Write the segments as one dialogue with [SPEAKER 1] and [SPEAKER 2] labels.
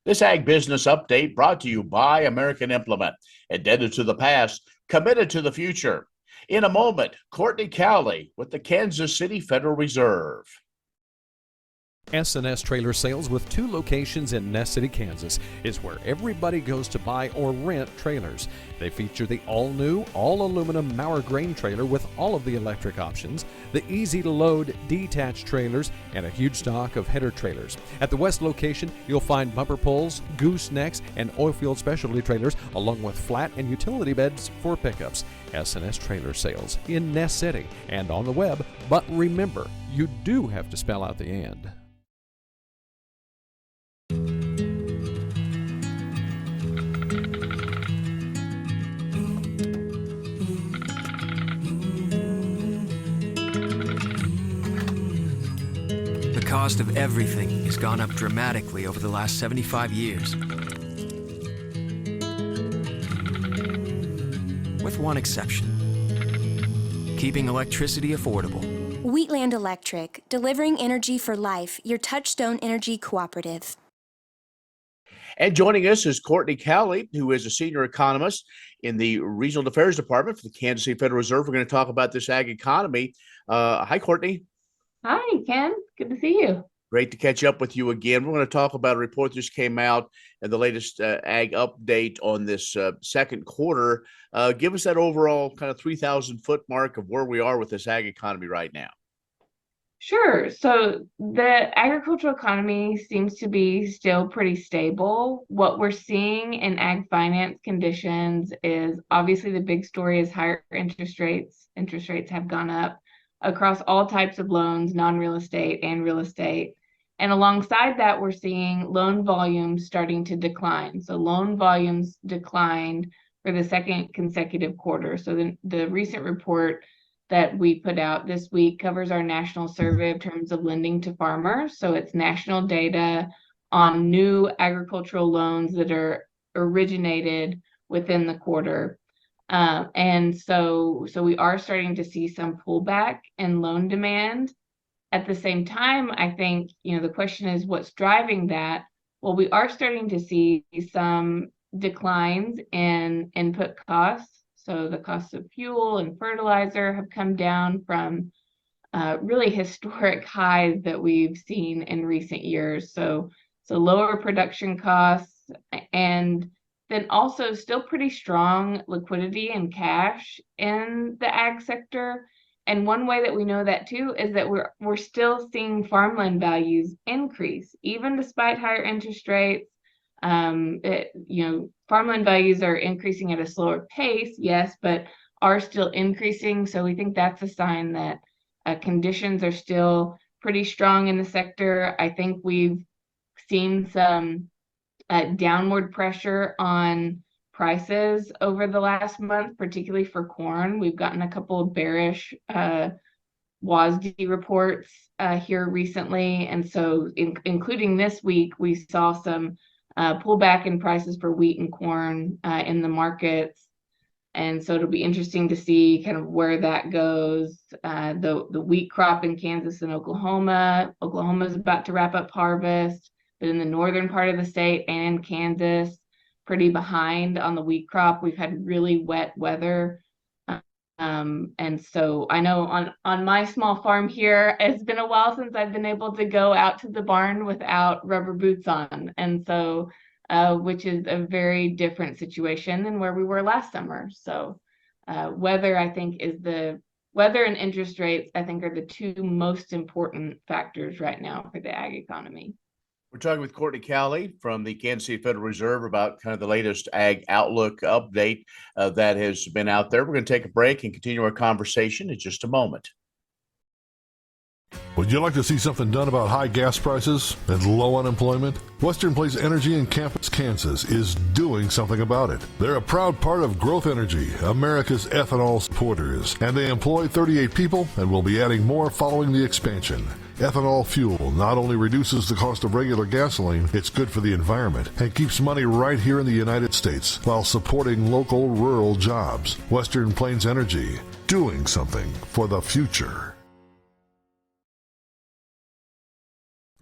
[SPEAKER 1] This Ag Business Update brought to you by American Implement, indebted to the past, committed to the future. In a moment, Cortney Cowley with the Kansas City Federal Reserve.
[SPEAKER 2] S&S Trailer Sales, with 2 locations in Ness City, Kansas, is where everybody goes to buy or rent trailers. They feature the all-new, all-aluminum Mauer grain trailer with all of the electric options, the easy-to-load detached trailers, and a huge stock of header trailers. At the West location, you'll find bumper pulls, goosenecks, and oilfield specialty trailers, along with flat and utility beds for pickups. S&S Trailer Sales in Ness City and on the web, but remember, you do have to spell out the and.
[SPEAKER 3] The cost of everything has gone up dramatically over the last 75 years. With one exception: keeping electricity affordable.
[SPEAKER 4] Wheatland Electric, delivering energy for life, your Touchstone Energy Cooperative.
[SPEAKER 1] And joining us is Cortney Cowley, who is a senior economist in the Regional Affairs Department for the Kansas City Federal Reserve. We're going to talk about this ag economy. Hi, Cortney.
[SPEAKER 5] Hi, Ken. Good to see you.
[SPEAKER 1] Great to catch up with you again. We're going to talk about a report that just came out and the latest ag update on this second quarter. Give us that overall kind of 3,000-foot mark of where we are with this ag economy right now.
[SPEAKER 5] Sure. So the agricultural economy seems to be still pretty stable. What we're seeing in ag finance conditions is obviously the big story is higher interest rates. Interest rates have gone up across all types of loans, non-real estate and real estate. And alongside that, we're seeing loan volumes starting to decline. So loan volumes declined for the second consecutive quarter. So the recent report that we put out this week covers our national survey in terms of lending to farmers. So it's national data on new agricultural loans that are originated within the quarter. And so we are starting to see some pullback in loan demand. At the same time, I think, the question is what's driving that? Well, we are starting to see some declines in input costs. So the cost of fuel and fertilizer have come down from really historic highs that we've seen in recent years. So lower production costs, and then also still pretty strong liquidity and cash in the ag sector. And one way that we know that too is that we're still seeing farmland values increase, even despite higher interest rates. Farmland values are increasing at a slower pace, yes, but are still increasing. So we think that's a sign that conditions are still pretty strong in the sector. I think we've seen some downward pressure on prices over the last month, particularly for corn. We've gotten a couple of bearish WASDE reports here recently. And so including this week, we saw some pullback in prices for wheat and corn in the markets. And so it'll be interesting to see kind of where that goes. The wheat crop in Kansas and Oklahoma is about to wrap up harvest, but in the northern part of the state and in Kansas, pretty behind on the wheat crop. We've had really wet weather. And so I know on my small farm here, it's been a while since I've been able to go out to the barn without rubber boots on. And so, which is a very different situation than where we were last summer. So weather and interest rates, I think, are the 2 most important factors right now for the ag economy.
[SPEAKER 1] We're talking with Cortney Cowley from the Kansas City Federal Reserve about kind of the latest ag outlook update that has been out there. We're going to take a break and continue our conversation in just a moment.
[SPEAKER 6] Would you like to see something done about high gas prices and low unemployment? Western Plains Energy in Campus, Kansas is doing something about it. They're a proud part of Growth Energy, America's ethanol supporters, and they employ 38 people and will be adding more following the expansion. Ethanol fuel not only reduces the cost of regular gasoline, it's good for the environment and keeps money right here in the United States while supporting local rural jobs. Western Plains Energy, doing something for the future.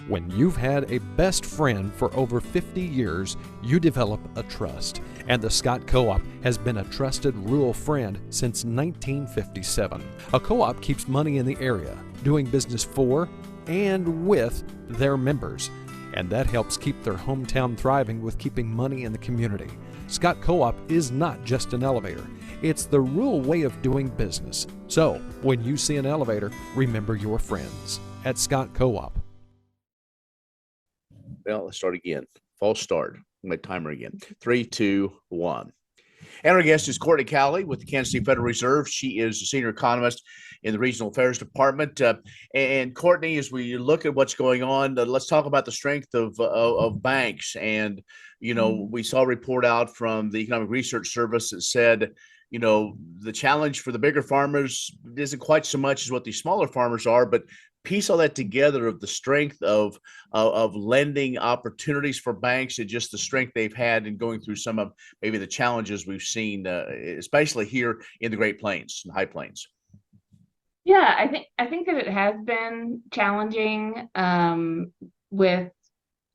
[SPEAKER 2] When you've had a best friend for over 50 years, you develop a trust. And the Scott Co-op has been a trusted rural friend since 1957. A co-op keeps money in the area, doing business for and with their members. And that helps keep their hometown thriving with keeping money in the community. Scott Co-op is not just an elevator. It's the rural way of doing business. So, when you see an elevator, remember your friends at Scott Co-op.
[SPEAKER 1] Well, let's start again. False start. My timer again. 3, 2, 1. And our guest is Cortney Cowley with the Kansas City Federal Reserve. She is a senior economist in the Regional Affairs Department. And Cortney, as we look at what's going on, let's talk about the strength of banks. And, we saw a report out from the Economic Research Service that said, the challenge for the bigger farmers isn't quite so much as what these smaller farmers are, but piece all that together of the strength of lending opportunities for banks and just the strength they've had in going through some of maybe the challenges we've seen, especially here in the Great Plains and High Plains.
[SPEAKER 5] Yeah, I think that it has been challenging with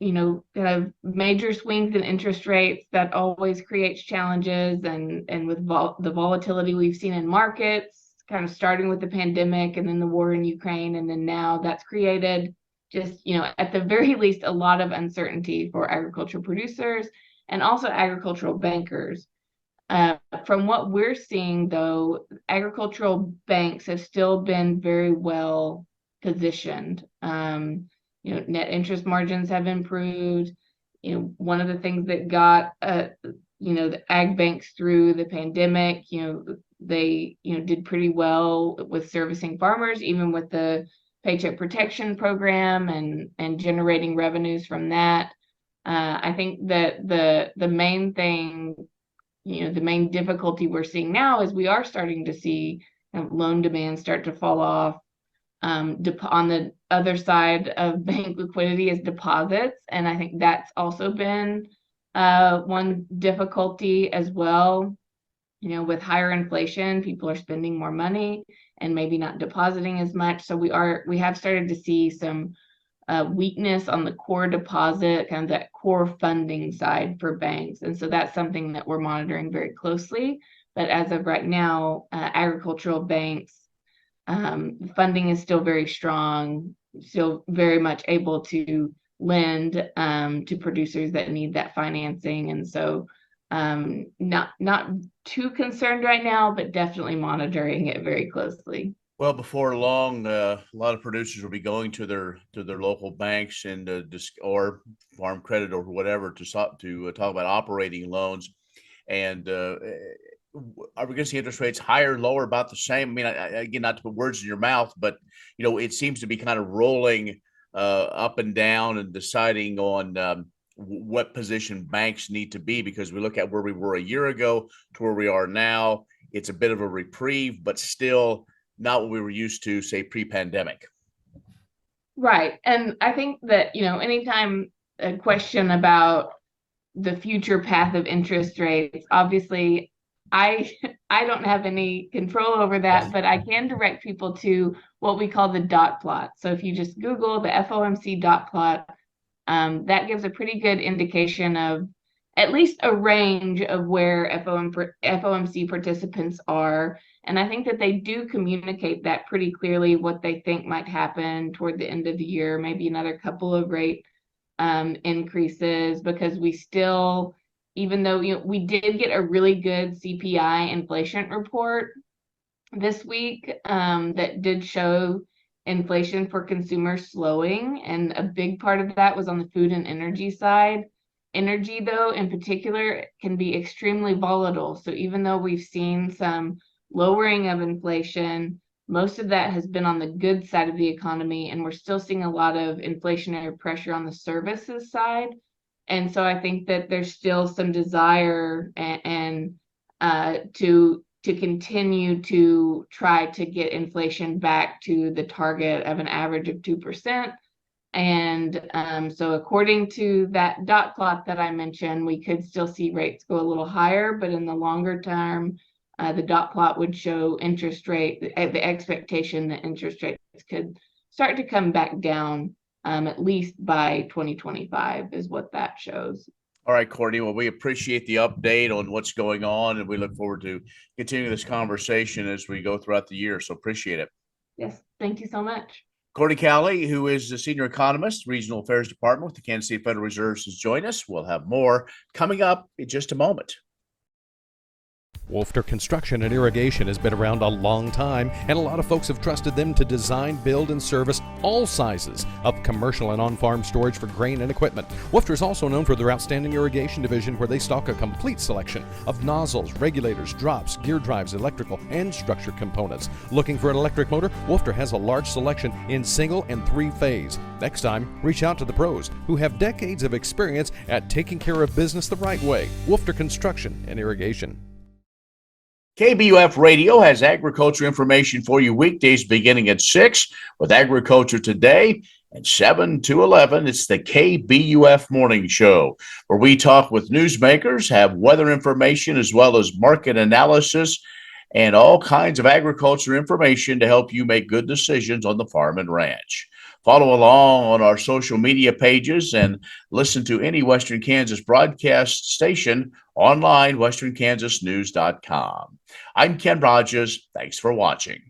[SPEAKER 5] kind of major swings in interest rates. That always creates challenges, and with the volatility we've seen in markets, kind of starting with the pandemic and then the war in Ukraine, and then now that's created just, at the very least, a lot of uncertainty for agricultural producers and also agricultural bankers. From what we're seeing, though, agricultural banks have still been very well positioned. Net interest margins have improved. One of the things that got the ag banks through the pandemic, they did pretty well with servicing farmers, even with the Paycheck Protection Program and generating revenues from that. I think that the main thing, the main difficulty we're seeing now is we are starting to see loan demand start to fall off. On the other side of bank liquidity is deposits, and I think that's also been one difficulty as well. With higher inflation, people are spending more money and maybe not depositing as much. So we have started to see some weakness on the core deposit, kind of that core funding side for banks. And so that's something that we're monitoring very closely. But as of right now, agricultural banks, funding is still very strong, still very much able to lend to producers that need that financing. And so not too concerned right now, but definitely monitoring it very closely.
[SPEAKER 1] Well, before long, a lot of producers will be going to their local banks and or Farm Credit or whatever to talk about operating loans. And are we going to see interest rates higher, lower, about the same? I mean, again, not to put words in your mouth, but it seems to be kind of rolling up and down and deciding on what position banks need to be, because we look at where we were a year ago to where we are now. It's a bit of a reprieve, but still not what we were used to, say, pre-pandemic.
[SPEAKER 5] Right. And I think that, anytime a question about the future path of interest rates, obviously I don't have any control over that, but I can direct people to what we call the dot plot. So if you just Google the FOMC dot plot, that gives a pretty good indication of at least a range of where FOMC participants are. And I think that they do communicate that pretty clearly, what they think might happen toward the end of the year, maybe another couple of rate increases, because we still, even though we did get a really good CPI inflation report this week that did show inflation for consumers slowing, and a big part of that was on the food and energy side. Energy, though, in particular, can be extremely volatile. So even though we've seen some lowering of inflation, most of that has been on the good side of the economy, and we're still seeing a lot of inflationary pressure on the services side. And so I think that there's still some desire and to continue to try to get inflation back to the target of an average of 2%. And so according to that dot plot that I mentioned, we could still see rates go a little higher, but in the longer term, the dot plot would show the expectation that interest rates could start to come back down at least by 2025 is what that shows.
[SPEAKER 1] All right, Courtney. Well, we appreciate the update on what's going on, and we look forward to continuing this conversation as we go throughout the year. So appreciate it.
[SPEAKER 5] Yes, thank you so much.
[SPEAKER 1] Cortney Cowley, who is the senior economist, Regional Affairs Department with the Kansas City Federal Reserve, has joined us. We'll have more coming up in just a moment.
[SPEAKER 2] Wolfter Construction and Irrigation has been around a long time, and a lot of folks have trusted them to design, build, and service all sizes of commercial and on-farm storage for grain and equipment. Wolfter is also known for their outstanding irrigation division, where they stock a complete selection of nozzles, regulators, drops, gear drives, electrical, and structure components. Looking for an electric motor? Wolfter has a large selection in single and three-phase. Next time, reach out to the pros who have decades of experience at taking care of business the right way. Wolfter Construction and Irrigation.
[SPEAKER 1] KBUF Radio has agriculture information for you weekdays beginning at 6 with Agriculture Today, and 7 to 11. It's the KBUF Morning Show, where we talk with newsmakers, have weather information, as well as market analysis and all kinds of agriculture information to help you make good decisions on the farm and ranch. Follow along on our social media pages and listen to any Western Kansas broadcast station online, westernkansasnews.com. I'm Ken Rogers. Thanks for watching.